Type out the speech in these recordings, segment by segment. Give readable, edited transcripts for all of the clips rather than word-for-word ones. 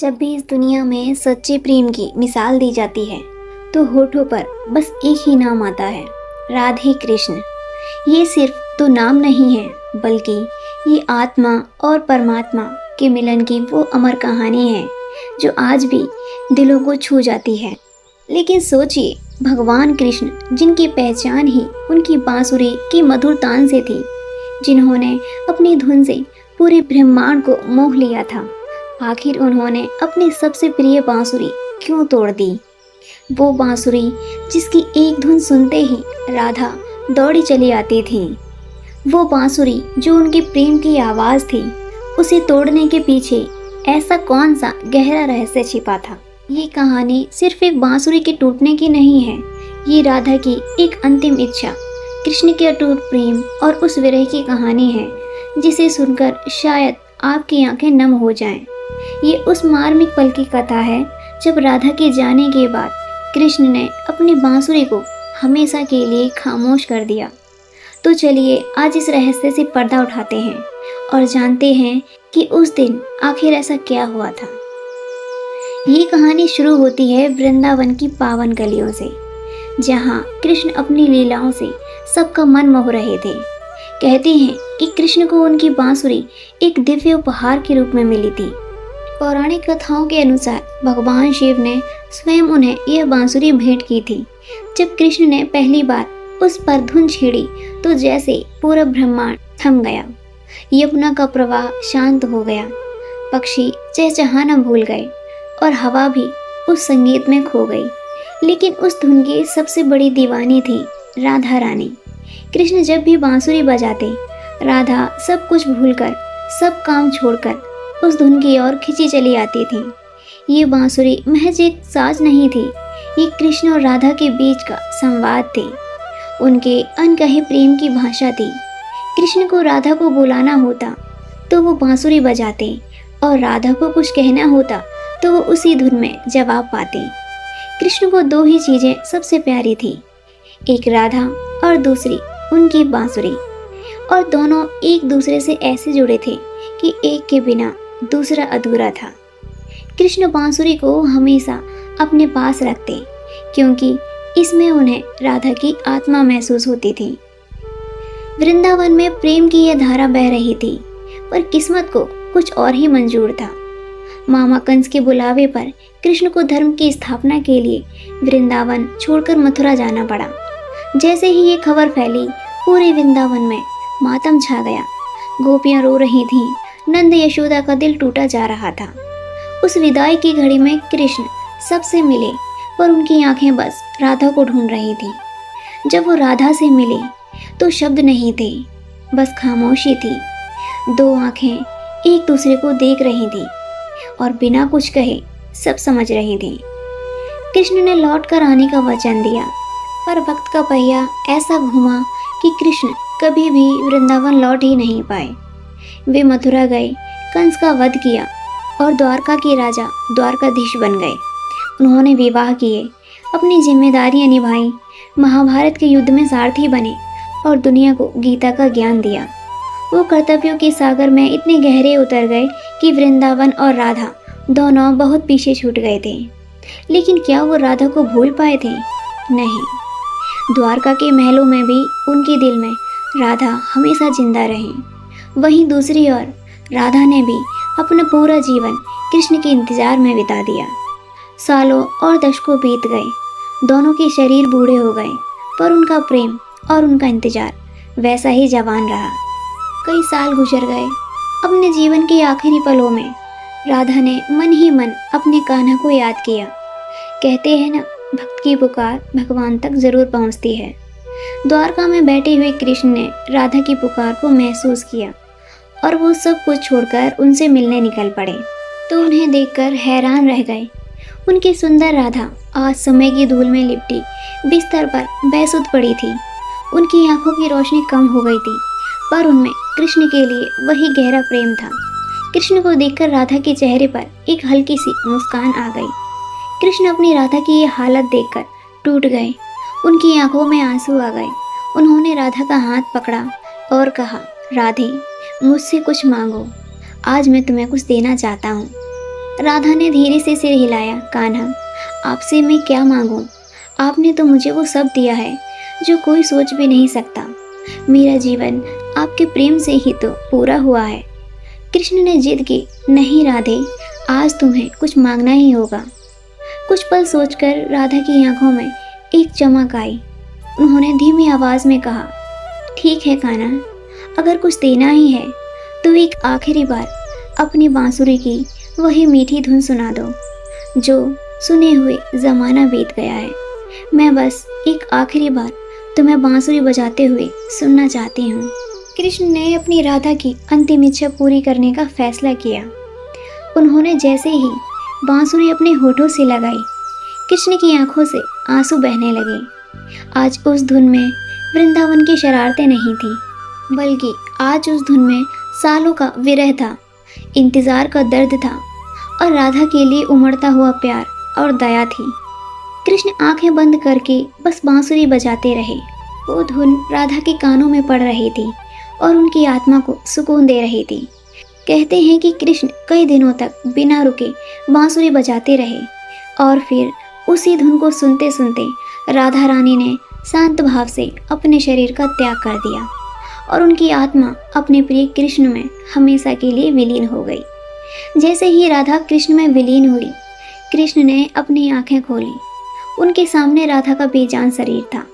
जब भी इस दुनिया में सच्चे प्रेम की मिसाल दी जाती है तो होठों पर बस एक ही नाम आता है, राधे कृष्ण। ये सिर्फ दो नाम नहीं है, बल्कि ये आत्मा और परमात्मा के मिलन की वो अमर कहानी है जो आज भी दिलों को छू जाती है। लेकिन सोचिए, भगवान कृष्ण जिनकी पहचान ही उनकी बांसुरी की मधुर तान से थी, जिन्होंने अपनी धुन से पूरे ब्रह्मांड को मोह लिया था, आखिर उन्होंने अपनी सबसे प्रिय बांसुरी क्यों तोड़ दी? वो बांसुरी जिसकी एक धुन सुनते ही राधा दौड़ी चली आती थी, वो बांसुरी जो उनके प्रेम की आवाज़ थी, उसे तोड़ने के पीछे ऐसा कौन सा गहरा रहस्य छिपा था? ये कहानी सिर्फ एक बांसुरी के टूटने की नहीं है, ये राधा की एक अंतिम इच्छा, कृष्ण के अटूट प्रेम और उस विरह की कहानी है जिसे सुनकर शायद आपकी आंखें नम हो जाएं। ये उस मार्मिक पल की कथा है जब राधा के जाने के बाद कृष्ण ने अपनी बांसुरी को हमेशा के लिए खामोश कर दिया। तो चलिए आज इस रहस्य से पर्दा उठाते हैं और जानते हैं कि उस दिन आखिर ऐसा क्या हुआ था। ये कहानी शुरू होती है वृंदावन की पावन गलियों से, जहाँ कृष्ण अपनी लीलाओं से सबका मन मोह रहे थे। कहते हैं कि कृष्ण को उनकी बांसुरी एक दिव्य उपहार के रूप में मिली थी। पौराणिक कथाओं के अनुसार भगवान शिव ने स्वयं उन्हें यह बांसुरी भेंट की थी। जब कृष्ण ने पहली बार उस पर धुन छेड़ी तो जैसे पूरा ब्रह्मांड थम गया, यमुना का प्रवाह शांत हो गया, पक्षी चहचहाना भूल गए और हवा भी उस संगीत में खो गई। लेकिन उस धुन की सबसे बड़ी दीवानी थी राधा रानी। कृष्ण जब भी बांसुरी बजाते, राधा सब कुछ भूलकर, सब काम छोड़कर उस धुन की ओर खिंची चली आती थी। ये बांसुरी महज एक साज नहीं थी, ये कृष्ण और राधा के बीच का संवाद थी, उनके अनकहे प्रेम की भाषा थी। कृष्ण को राधा को बुलाना होता तो वो बांसुरी बजाते और राधा को कुछ कहना होता तो वो उसी धुन में जवाब पाते। कृष्ण को दो ही चीज़ें सबसे प्यारी थी, एक राधा और दूसरी उनकी बांसुरी, और दोनों एक दूसरे से ऐसे जुड़े थे कि एक के बिना दूसरा अधूरा था। कृष्ण बांसुरी को हमेशा अपने पास रखते क्योंकि इसमें उन्हें राधा की आत्मा महसूस होती थी। वृंदावन में प्रेम की यह धारा बह रही थी, पर किस्मत को कुछ और ही मंजूर था। मामा कंस के बुलावे पर कृष्ण को धर्म की स्थापना के लिए वृंदावन छोड़कर मथुरा जाना पड़ा। जैसे ही ये खबर फैली, पूरे वृंदावन में मातम छा गया। गोपियां रो रही थीं, नंद यशोदा का दिल टूटा जा रहा था। उस विदाई की घड़ी में कृष्ण सबसे मिले, पर उनकी आंखें बस राधा को ढूंढ रही थी। जब वो राधा से मिले तो शब्द नहीं थे, बस खामोशी थी। दो आंखें एक दूसरे को देख रही थी और बिना कुछ कहे सब समझ रही थी। कृष्ण ने लौट कर आने का वचन दिया, पर वक्त का पहिया ऐसा घूमा कि कृष्ण कभी भी वृंदावन लौट ही नहीं पाए। वे मथुरा गए, कंस का वध किया और द्वारका के राजा द्वारकाधीश बन गए। उन्होंने विवाह किए, अपनी जिम्मेदारियां निभाई, महाभारत के युद्ध में सारथी बने और दुनिया को गीता का ज्ञान दिया। वो कर्तव्यों के सागर में इतने गहरे उतर गए कि वृंदावन और राधा दोनों बहुत पीछे छूट गए थे। लेकिन क्या वो राधा को भूल पाए थे? नहीं। द्वारका के महलों में भी उनके दिल में राधा हमेशा जिंदा रही। वहीं दूसरी ओर राधा ने भी अपना पूरा जीवन कृष्ण के इंतजार में बिता दिया। सालों और दशकों बीत गए, दोनों के शरीर बूढ़े हो गए, पर उनका प्रेम और उनका इंतजार वैसा ही जवान रहा। कई साल गुजर गए। अपने जीवन के आखिरी पलों में राधा ने मन ही मन अपने कान्हा को याद किया। कहते हैं ना, भक्त की पुकार भगवान तक जरूर पहुंचती है। द्वारका में बैठे हुए कृष्ण ने राधा की पुकार को महसूस किया और वो सब कुछ छोड़कर उनसे मिलने निकल पड़े। तो उन्हें देखकर हैरान रह गए। उनकी सुंदर राधा आज समय की धूल में लिपटी बिस्तर पर बेसुध पड़ी थी। उनकी आंखों की रोशनी कम हो गई थी, पर उनमें कृष्ण के लिए वही गहरा प्रेम था। कृष्ण को देखकर राधा के चेहरे पर एक हल्की सी मुस्कान आ गई। कृष्ण अपनी राधा की ये हालत देखकर टूट गए, उनकी आंखों में आंसू आ गए। उन्होंने राधा का हाथ पकड़ा और कहा, राधे, मुझसे कुछ मांगो, आज मैं तुम्हें कुछ देना चाहता हूँ। राधा ने धीरे से सिर हिलाया। कान्हा, आपसे मैं क्या मांगूं? आपने तो मुझे वो सब दिया है जो कोई सोच भी नहीं सकता। मेरा जीवन आपके प्रेम से ही तो पूरा हुआ है। कृष्ण ने जिद की, नहीं राधे, आज तुम्हें कुछ मांगना ही होगा। कुछ पल सोचकर राधा की आंखों में एक चमक आई। उन्होंने धीमी आवाज में कहा, ठीक है कान्हा, अगर कुछ देना ही है तो एक आखिरी बार अपनी बांसुरी की वही मीठी धुन सुना दो जो सुने हुए जमाना बीत गया है। मैं बस एक आखिरी बार तुम्हें बांसुरी बजाते हुए सुनना चाहती हूँ। कृष्ण ने अपनी राधा की अंतिम इच्छा पूरी करने का फैसला किया। उन्होंने जैसे ही बांसुरी अपने होठों से लगाई, कृष्ण की आंखों से आंसू बहने लगे। आज उस धुन में वृंदावन की शरारतें नहीं थी, बल्कि आज उस धुन में सालों का विरह था, इंतजार का दर्द था और राधा के लिए उमड़ता हुआ प्यार और दया थी। कृष्ण आंखें बंद करके बस बांसुरी बजाते रहे। वो धुन राधा के कानों में पड़ रही थी और उनकी आत्मा को सुकून दे रही थी। कहते हैं कि कृष्ण कई दिनों तक बिना रुके बांसुरी बजाते रहे और फिर उसी धुन को सुनते सुनते राधा रानी ने शांत भाव से अपने शरीर का त्याग कर दिया और उनकी आत्मा अपने प्रिय कृष्ण में हमेशा के लिए विलीन हो गई। जैसे ही राधा कृष्ण में विलीन हुई, कृष्ण ने अपनी आंखें खोली। उनके सामने राधा का बेजान शरीर था,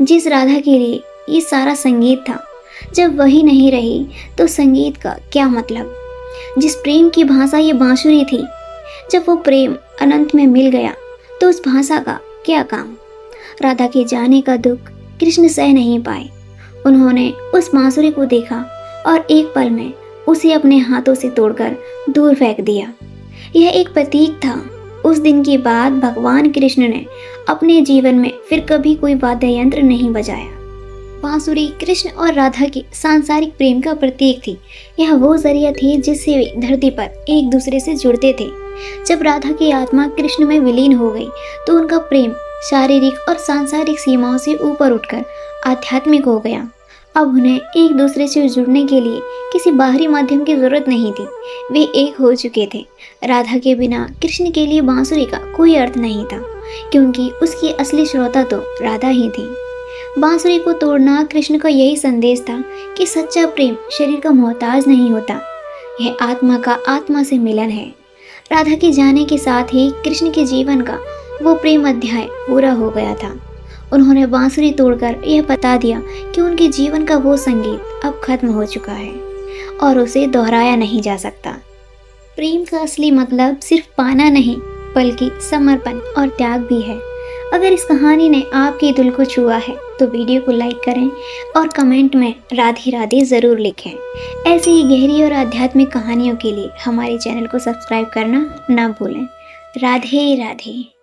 जिस राधा के लिए ये सारा संगीत था। जब वही नहीं रही तो संगीत का क्या मतलब? जिस प्रेम की भाषा ये बांसुरी थी, जब वो प्रेम अनंत में मिल गया तो उस भाषा का क्या काम? राधा के जाने का दुख कृष्ण सह नहीं पाए। उन्होंने उस बांसुरी को देखा और एक पल में उसे अपने हाथों से तोड़कर दूर फेंक दिया। यह एक प्रतीक था। उस दिन के बाद भगवान कृष्ण ने अपने जीवन में फिर कभी कोई वाद्य यंत्र नहीं बजाया। बांसुरी कृष्ण और राधा के सांसारिक प्रेम का प्रतीक थी। यह वो जरिया थी जिससे वे धरती पर एक दूसरे से जुड़ते थे। जब राधा की आत्मा कृष्ण में विलीन हो गई तो उनका प्रेम शारीरिक और सांसारिक सीमाओं से ऊपर उठकर आध्यात्मिक हो गया। अब उन्हें एक दूसरे से जुड़ने के लिए किसी बाहरी माध्यम की जरूरत नहीं थी। वे एक हो चुके थे। राधा के बिना कृष्ण के लिए बांसुरी का कोई अर्थ नहीं था, क्योंकि उसकी असली श्रोता तो राधा ही थी। बांसुरी को तोड़ना कृष्ण का यही संदेश था कि सच्चा प्रेम शरीर का मोहताज नहीं होता, यह आत्मा का आत्मा से मिलन है। राधा के जाने के साथ ही कृष्ण के जीवन का वो प्रेम अध्याय पूरा हो गया था। उन्होंने बांसुरी तोड़कर यह बता दिया कि उनके जीवन का वो संगीत अब खत्म हो चुका है और उसे दोहराया नहीं जा सकता। प्रेम का असली मतलब सिर्फ पाना नहीं, बल्कि समर्पण और त्याग भी है। अगर इस कहानी ने आपके दिल को छुआ है तो वीडियो को लाइक करें और कमेंट में राधे राधे ज़रूर लिखें। ऐसी ही गहरी और आध्यात्मिक कहानियों के लिए हमारे चैनल को सब्सक्राइब करना ना भूलें। राधे राधे।